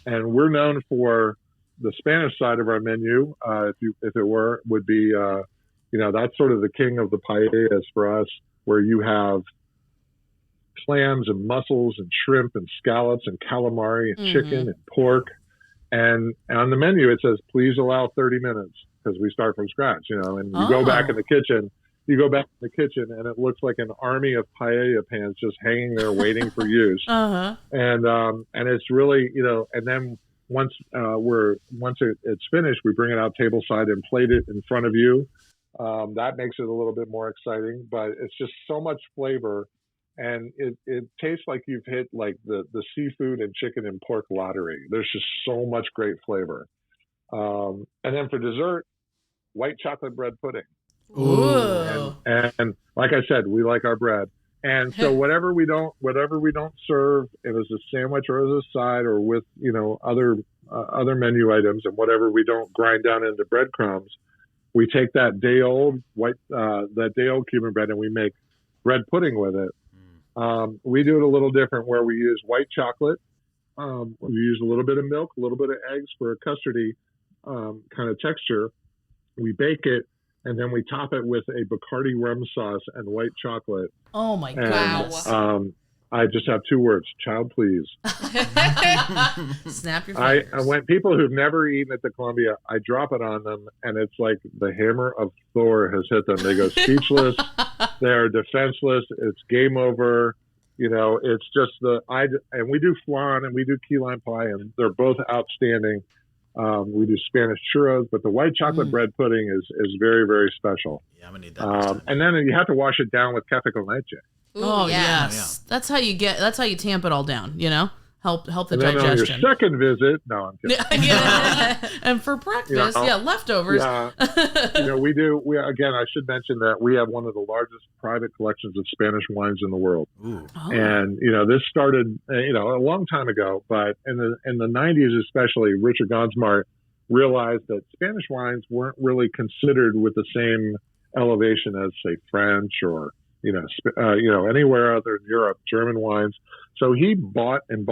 and we're known for the Spanish side of our menu. If it would be that's sort of the king of the paellas for us, where you have clams and mussels and shrimp and scallops and calamari and chicken and pork. And on the menu, it says, please allow 30 minutes because we start from scratch, and you go back in the kitchen. You go back in the kitchen and it looks like an army of paella pans just hanging there waiting for use. Uh-huh. And it's really, and then once it's finished, we bring it out tableside and plate it in front of you. That makes it a little bit more exciting, but it's just so much flavor. And it tastes like you've hit like the seafood and chicken and pork lottery. There's just so much great flavor. And then for dessert, white chocolate bread pudding. Ooh. And like I said, we like our bread. And so whatever we don't serve, if it's a sandwich or as a side or with, other menu items, and whatever we don't grind down into breadcrumbs, we take that day old Cuban bread and we make bread pudding with it. We do it a little different where we use white chocolate. We use a little bit of milk, a little bit of eggs for a custardy kind of texture. We bake it, and then we top it with a Bacardi rum sauce and white chocolate. Oh my And, gosh. I just have two words: child, please. Snap your fingers. When people who've never eaten at the Columbia, I drop it on them, and it's like the hammer of Thor has hit them. They go speechless. They're defenseless. It's game over. It's just and we do flan and we do key lime pie, and they're both outstanding. We do Spanish churros, but the white chocolate bread pudding is very, very special. Yeah, I'm gonna need that. And then you have to wash it down with café con leche. Ooh, Oh yeah. yes, that's how you tamp it all down. help the and then digestion. on your second visit, no, I'm kidding. Yeah. And for breakfast, leftovers. Yeah, again, I should mention that we have one of the largest private collections of Spanish wines in the world. Ooh. Oh. And this started a long time ago, but in the 90s especially, Richard Gonsmart realized that Spanish wines weren't really considered with the same elevation as, say, French or anywhere other in Europe, German wines. So he bought and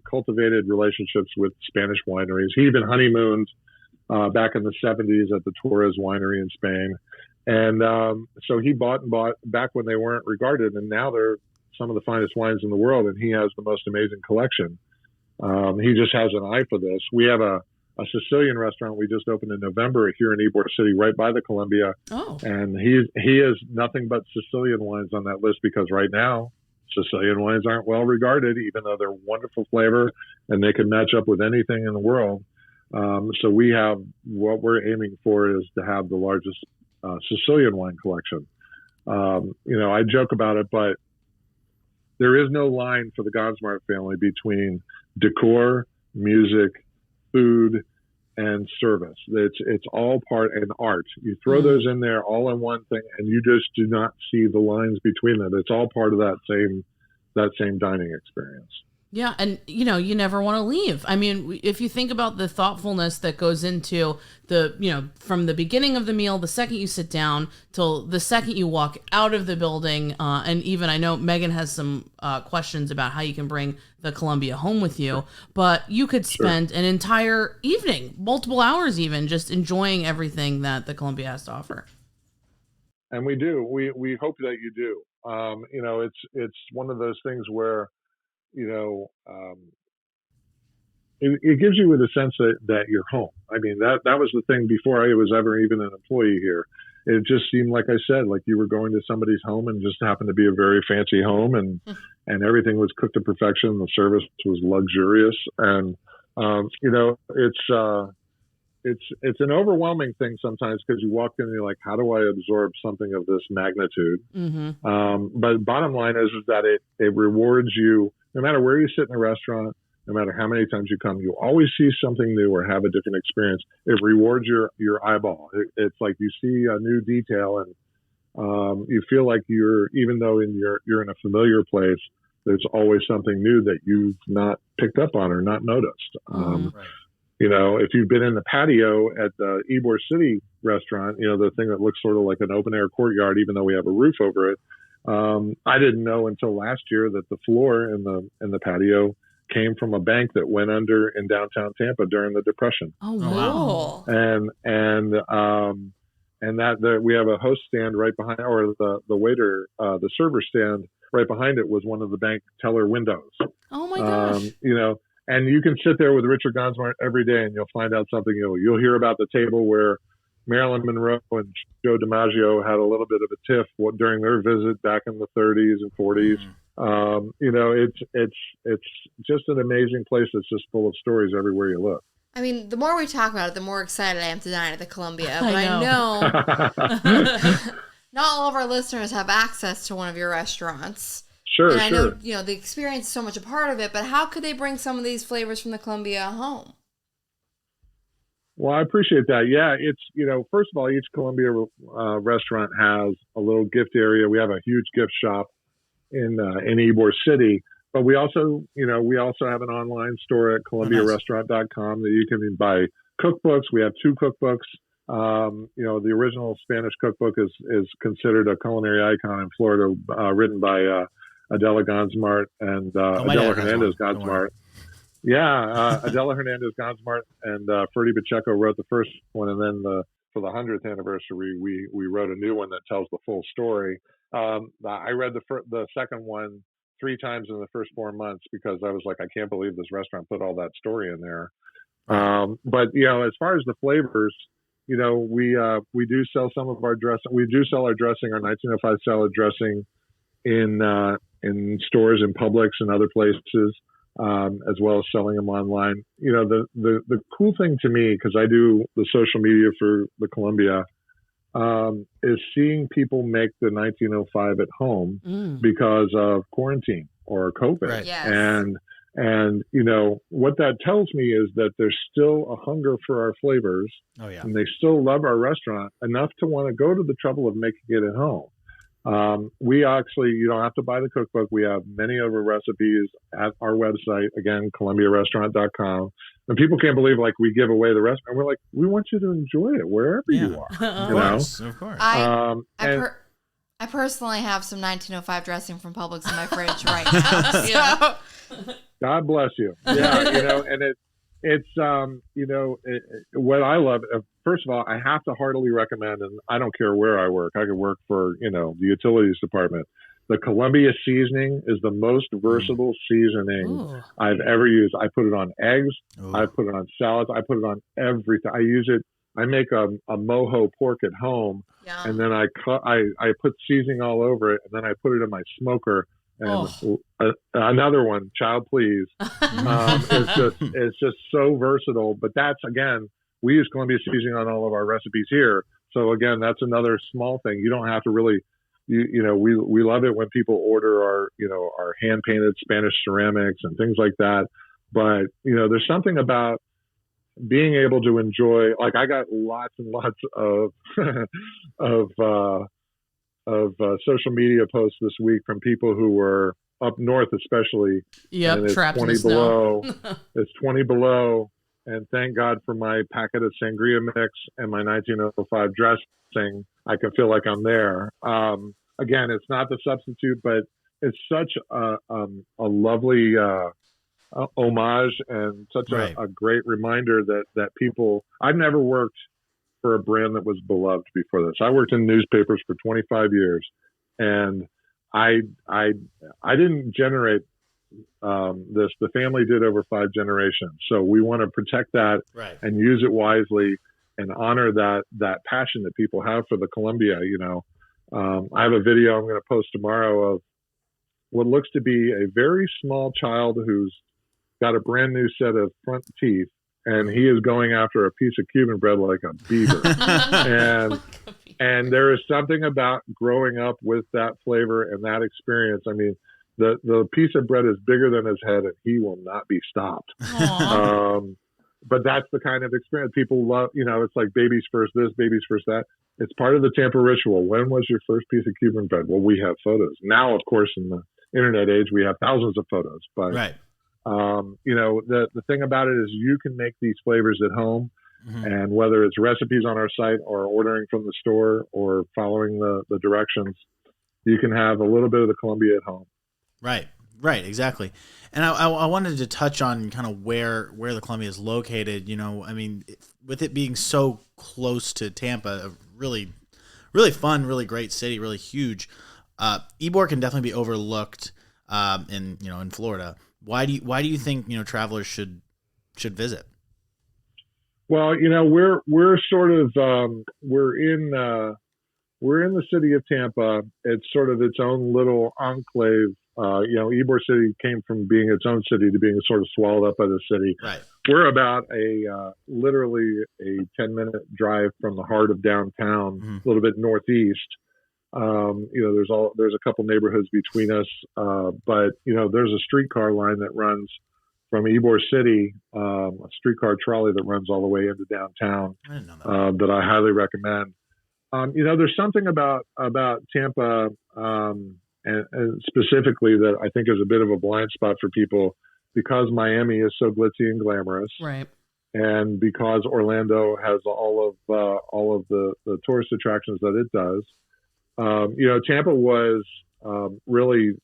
cultivated relationships with Spanish wineries. He even honeymooned back in the 70s at the Torres winery in Spain. And so he bought back when they weren't regarded, and now they're some of the finest wines in the world, and he has the most amazing collection. He just has an eye for this. We have a Sicilian restaurant we just opened in November here in Ybor City, right by the Columbia. Oh. And he has nothing but Sicilian wines on that list because right now Sicilian wines aren't well regarded, even though they're wonderful flavor and they can match up with anything in the world. So we have what we're aiming for is to have the largest Sicilian wine collection. I joke about it, but there is no line for the Gonsmart family between decor, music, food, and service. It's all part and art. You throw those in there all in one thing, and you just do not see the lines between them. It's all part of that same dining experience. Yeah, and you never want to leave. I mean, if you think about the thoughtfulness that goes into from the beginning of the meal, the second you sit down till the second you walk out of the building, and even I know Megan has some questions about how you can bring the Columbia home with you, but you could spend an entire evening, multiple hours even, just enjoying everything that the Columbia has to offer. And we do. We hope that you do. It's one of those things where it gives you the sense that you're home. I mean, that was the thing before I was ever even an employee here. It just seemed, like I said, like you were going to somebody's home and just happened to be a very fancy home, and everything was cooked to perfection. The service was luxurious, and it's an overwhelming thing sometimes because you walk in and you're like, how do I absorb something of this magnitude? Mm-hmm. But bottom line is that it rewards you. No matter where you sit in a restaurant, no matter how many times you come, you always see something new or have a different experience. It rewards your eyeball. It's like you see a new detail, and you feel like even though you're in a familiar place, there's always something new that you've not picked up on or not noticed. Right. If you've been in the patio at the Ybor City restaurant, the thing that looks sort of like an open air courtyard, even though we have a roof over it. I didn't know until last year that the floor in the patio came from a bank that went under in downtown Tampa during the Depression. Oh wow! And that we have a host stand right behind, or the waiter, the server stand right behind it was one of the bank teller windows. Oh my gosh! And you can sit there with Richard Gonsmart every day, and you'll find out something. You'll hear about the table where Marilyn Monroe and Joe DiMaggio had a little bit of a tiff during their visit back in the 30s and 40s. It's just an amazing place that's just full of stories everywhere you look. I mean, the more we talk about it, the more excited I am to dine at the Columbia. But I know not all of our listeners have access to one of your restaurants. Sure, and I know, the experience is so much a part of it, but how could they bring some of these flavors from the Columbia home? Well, I appreciate that. Yeah, it's, first of all, each Columbia restaurant has a little gift area. We have a huge gift shop in Ybor City, but we also have an online store at columbiarestaurant.com that you can buy cookbooks. We have 2 cookbooks. The original Spanish cookbook is considered a culinary icon in Florida, written by Adela Gonsmart and Adela Hernandez Gonsmart. Yeah, Adela Hernandez Gonsmart and Ferdy Pacheco wrote the first one, and then for the 100th anniversary, we wrote a new one that tells the full story. I read the second one 3 times in the first 4 months because I was like, I can't believe this restaurant put all that story in there. But as far as the flavors, we do sell some of our dressing. We do sell our dressing, our 1905 salad dressing, in stores in Publix and other places. As well as selling them online. The cool thing to me, because I do the social media for the Columbia, is seeing people make the 1905 at home because of quarantine or COVID. Yes. And And, what that tells me is that there's still a hunger for our flavors. Oh, yeah. And they still love our restaurant enough to want to go to the trouble of making it at home. We actually, you don't have to buy the cookbook. We have many of our recipes at our website, again, columbiarestaurant.com. And people can't believe, we give away the restaurant. We're like, we want you to enjoy it wherever you are. Of course. I personally have some 1905 dressing from Publix in my fridge right now. So. God bless you. Yeah, and what I love, first of all, I have to heartily recommend, and I don't care where I work. I could work for, the utilities department. The Columbia seasoning is the most versatile seasoning I've ever used. I put it on eggs. I put it on salads. I put it on everything. I use it. I make a mojo pork at home, and then I put seasoning all over it, and then I put it in my smoker. And another one, child please. It's just so versatile. But that's, again, we use Columbia seasoning on all of our recipes here. So again, that's another small thing. You don't have to really, we love it when people order our hand painted Spanish ceramics and things like that. But there's something about being able to enjoy. I got lots and lots of social media posts this week from people who were up north, especially. Yep, and it's trapped 20 in the below. snow. It's 20 below, and thank God for my packet of Sangria mix and my 1905 dressing. I can feel like I'm there. Again, it's not the substitute, but it's such a lovely homage and such a great reminder that people. I've never worked for a brand that was beloved before this. I worked in newspapers for 25 years, and I didn't generate this. The family did over 5 generations. So we want to protect that and use it wisely and honor that passion that people have for the Columbia. I have a video I'm going to post tomorrow of what looks to be a very small child who's got a brand new set of front teeth, and he is going after a piece of Cuban bread like a beaver. and there is something about growing up with that flavor and that experience. I mean, the piece of bread is bigger than his head, and he will not be stopped. But that's the kind of experience people love. It's like babies first this, babies first that. It's part of the Tampa ritual. When was your first piece of Cuban bread? Well, we have photos. Now, of course, in the internet age, we have thousands of photos. But the thing about it is you can make these flavors at home, and whether it's recipes on our site or ordering from the store or following the directions, you can have a little bit of the Columbia at home. Right, exactly. And I wanted to touch on kind of where the Columbia is located. I mean, with it being so close to Tampa, a really, really fun, really great city, really huge. Ybor can definitely be overlooked in Florida. Why do you think travelers should visit? Well, we're sort of we're in the city of Tampa. It's sort of its own little enclave. Ybor City came from being its own city to being sort of swallowed up by the city. Right. We're about literally a 10-minute drive from the heart of downtown, a little bit northeast. There's a couple neighborhoods between us, but there's a streetcar line that runs from Ybor City, a streetcar trolley that runs all the way into downtown. I didn't know that I highly recommend. There's something about Tampa, and specifically that I think is a bit of a blind spot for people because Miami is so glitzy and glamorous, right? And because Orlando has all of the tourist attractions that it does. Tampa was really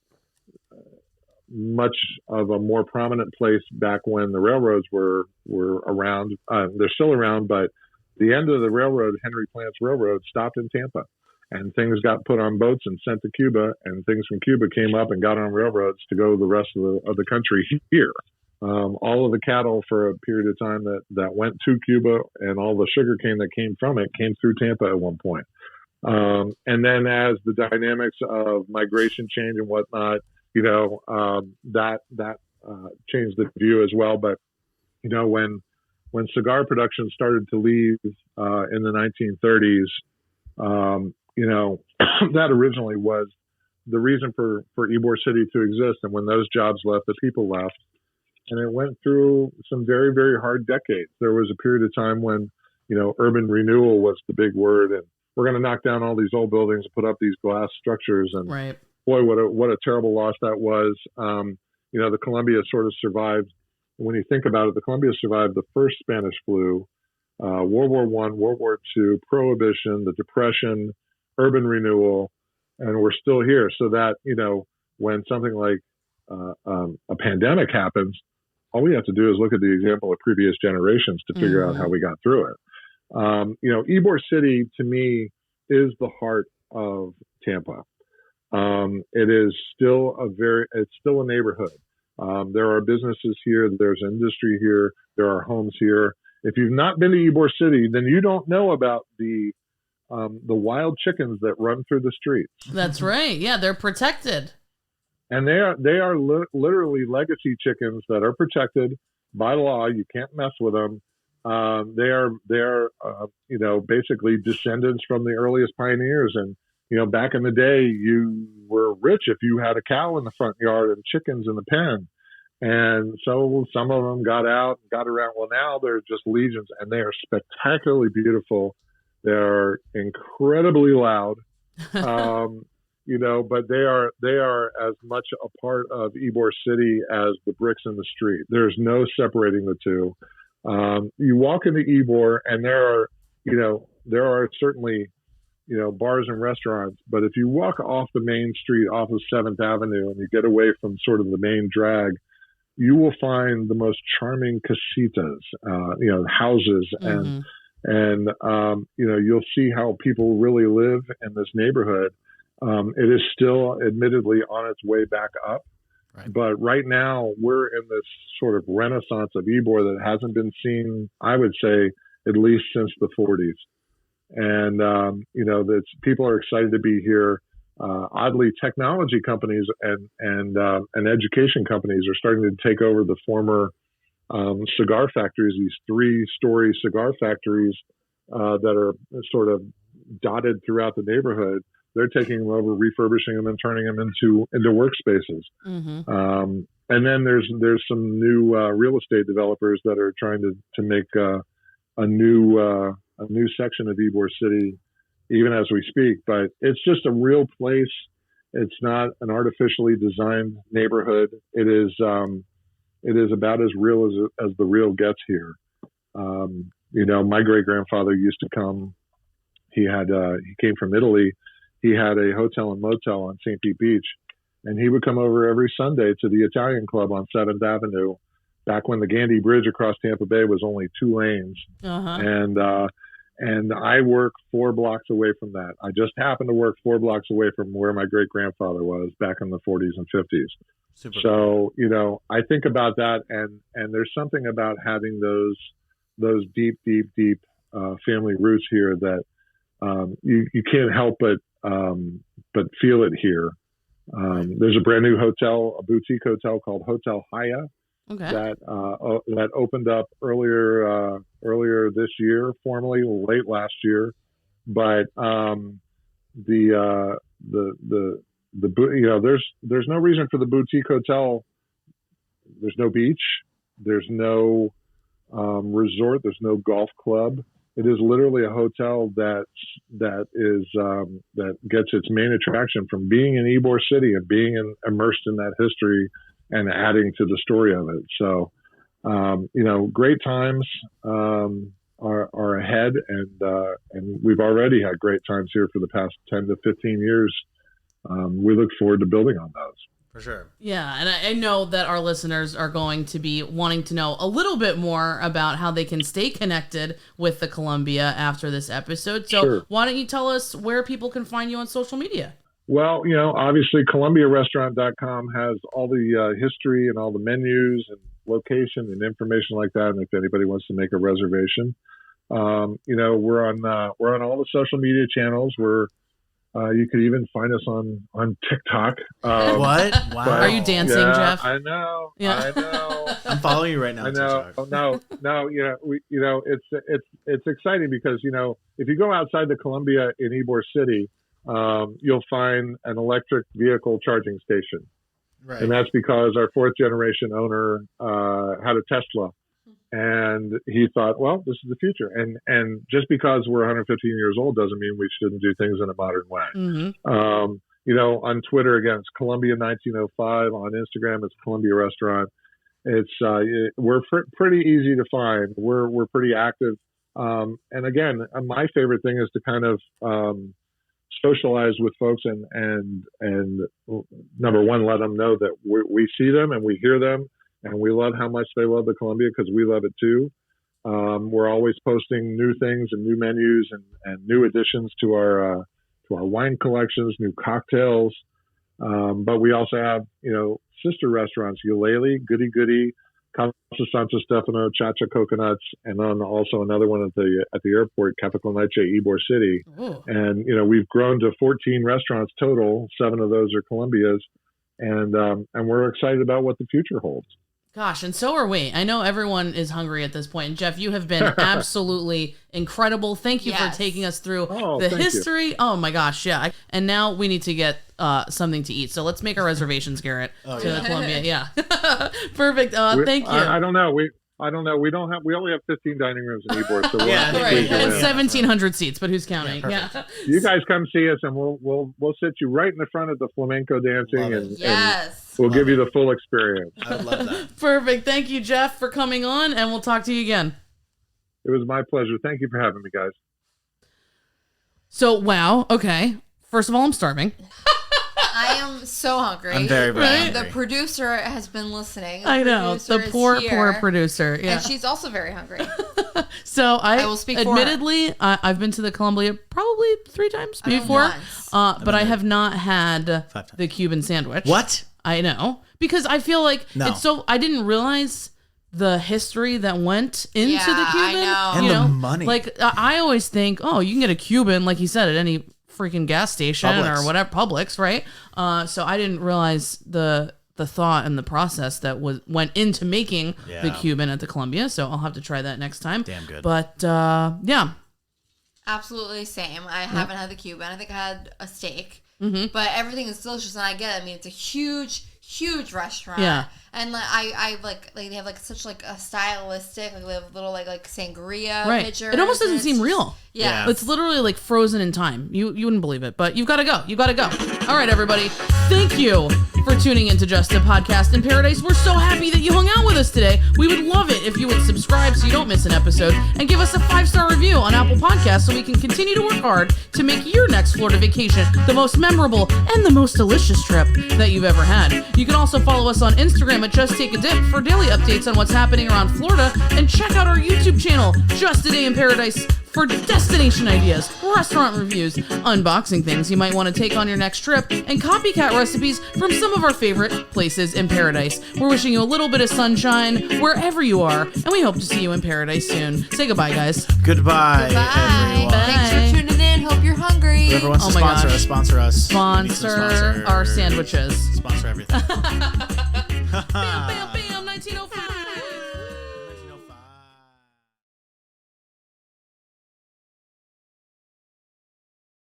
much of a more prominent place back when the railroads were around. They're still around, but the end of the railroad, Henry Plant's railroad, stopped in Tampa, and things got put on boats and sent to Cuba, and things from Cuba came up and got on railroads to go to the rest of the country here. All of the cattle for a period of time that went to Cuba, and all the sugar cane that came from it came through Tampa at one point. And then as the dynamics of migration change and whatnot, that changed the view as well. But, when cigar production started to leave in the 1930s, that originally was the reason for Ybor City to exist. And when those jobs left, the people left. and it went through some very, very hard decades. There was a period of time when, urban renewal was the big word, and we're going to knock down all these old buildings and put up these glass structures. And Right. boy, what a terrible loss that was. The Columbia sort of survived. When you think about it, the Columbia survived the first Spanish flu, World War I, World War II, Prohibition, the Depression, urban renewal, and we're still here. So that, when something like a pandemic happens, all we have to do is look at the example of previous generations to figure out how we got through it. Ybor City, to me, is the heart of Tampa. It is still it's still a neighborhood. There are businesses here. There's industry here. There are homes here. If you've not been to Ybor City, then you don't know about the wild chickens that run through the streets. That's right. Yeah, they're protected. And they are literally legacy chickens that are protected by law. You can't mess with them. They are basically descendants from the earliest pioneers. And, back in the day, you were rich if you had a cow in the front yard and chickens in the pen. And so some of them got out, got around. Well, now they're just legions, and they are spectacularly beautiful. They're incredibly loud, but they are as much a part of Ybor City as the bricks in the street. There's no separating the two. You walk into Ybor, and there are certainly, bars and restaurants. But if you walk off the main street, off of 7th Avenue, and you get away from sort of the main drag, you will find the most charming casitas, houses, and you'll see how people really live in this neighborhood. It is still admittedly on its way back up. Right. But right now we're in this sort of renaissance of Ybor that hasn't been seen, I would say, at least since the 40s. And, that people are excited to be here. Oddly, technology companies and education companies are starting to take over the former cigar factories, these 3-story cigar factories that are sort of dotted throughout the neighborhood. They're taking them over, refurbishing them, and turning them into workspaces. Mm-hmm. And then there's some new real estate developers that are trying to make a new section of Ybor City, even as we speak. But it's just a real place. It's not an artificially designed neighborhood. It is about as real as the real gets here. My great grandfather used to come. He came from Italy. He had a hotel and motel on St. Pete Beach, and he would come over every Sunday to the Italian Club on 7th Avenue, back when the Gandy Bridge across Tampa Bay was only 2 lanes. Uh-huh. And I work 4 blocks away from that. I just happened to work 4 blocks away from where my great grandfather was back in the 40s and 50s. Super so, cool. I think about that, and there's something about having those deep family roots here that you can't help but feel it here. There's a brand new hotel, a boutique hotel called Hotel Haya, that opened up earlier this year, formally late last year. But there's no reason for the boutique hotel. There's no beach. There's no resort. There's no golf club. It is literally a hotel that gets its main attraction from being in Ybor City and being immersed in that history and adding to the story of it. So, great times are ahead, and we've already had great times here for the past 10 to 15 years. We look forward to building on those. For sure. Yeah, and I know that our listeners are going to be wanting to know a little bit more about how they can stay connected with the Columbia after this episode. So sure. Why don't you tell us where people can find you on social media? Well, obviously ColumbiaRestaurant.com has all the history and all the menus and location and information like that. And if anybody wants to make a reservation, we're on all the social media channels. You could even find us on TikTok. What? Wow. Are you dancing, Jeff? I know. Yeah. I know. I'm following you right now. I know. No. It's exciting because if you go outside the Columbia in Ybor City, you'll find an electric vehicle charging station. Right. And that's because our fourth generation owner had a Tesla. And he thought, well, this is the future. And just because we're 115 years old doesn't mean we shouldn't do things in a modern way. Mm-hmm. On Twitter, again, it's Columbia 1905. On Instagram, it's Columbia Restaurant. It's we're pretty easy to find. We're pretty active. And again, my favorite thing is to kind of socialize with folks and number one, let them know that we see them and we hear them. And we love how much they love the Columbia because we love it too. We're always posting new things and new menus and new additions to our wine collections, new cocktails. But we also have, sister restaurants, Eulalie, Goody Goody, Casa Santo Stefano, Cha-Cha Coconuts, and then also another one at the airport, Capital Noche, Ybor City. Ooh. And, we've grown to 14 restaurants total. 7 of those are Columbia's. And we're excited about what the future holds. Gosh, and so are we. I know everyone is hungry at this point. And Jeff, you have been absolutely incredible. Thank you for taking us through the history. Oh my gosh, yeah. And now we need to get something to eat. So let's make our reservations, Garrett, to the Columbia. Yeah, perfect. Thank you. I don't know. We only have 15 dining rooms in Ybor, so right. 1,700 seats, but who's counting? Yeah. You guys come see us, and we'll sit you right in the front of the flamenco dancing, and we'll give you the full experience. I would love that. Perfect. Thank you, Jeff, for coming on, and we'll talk to you again. It was my pleasure. Thank you for having me, guys. So, wow. Okay. First of all, I'm starving. I am so hungry. I'm very, very hungry. The producer has been listening. I know. The poor producer. Yeah. And she's also very hungry. So I will speak admittedly, I've been to the Columbia probably 3 times, maybe 4. But I have not had the Cuban sandwich. What? I know. Because I feel like it's so, I didn't realize the history that went into the Cuban. I know. And the money. Like, I always think, you can get a Cuban, like you said, at any freaking gas station or whatever, Publix, right? So I didn't realize the thought and the process that went into making the Cuban at the Columbia. So I'll have to try that next time. Damn good. But yeah. Absolutely same. I haven't had the Cuban. I think I had a steak. Mm-hmm. But everything is delicious, and I get it. I mean, it's a huge restaurant. Yeah. And I like they have like such like a stylistic, like they have little like sangria pitchers. It almost doesn't seem real. Yeah. It's literally like frozen in time. You wouldn't believe it, but you've got to go. All right, everybody. Thank you for tuning into Just a Podcast in Paradise. We're so happy that you hung out with us today. We would love it if you would subscribe so you don't miss an episode and give us a 5-star review on Apple Podcasts so we can continue to work hard to make your next Florida vacation the most memorable and the most delicious trip that you've ever had. You can also follow us on Instagram at Just Take a Dip for daily updates on what's happening around Florida, and check out our YouTube channel, Just a Day in Paradise, for destination ideas, restaurant reviews, unboxing things you might want to take on your next trip, and copycat recipes from some of our favorite places in paradise. We're wishing you a little bit of sunshine wherever you are, and we hope to see you in paradise soon. Say goodbye, guys. Goodbye, everyone. Thanks for tuning in. Hope you're hungry. Whoever wants to sponsor us. Sponsor our sandwiches. Sponsor everything. Bam, bam, bam.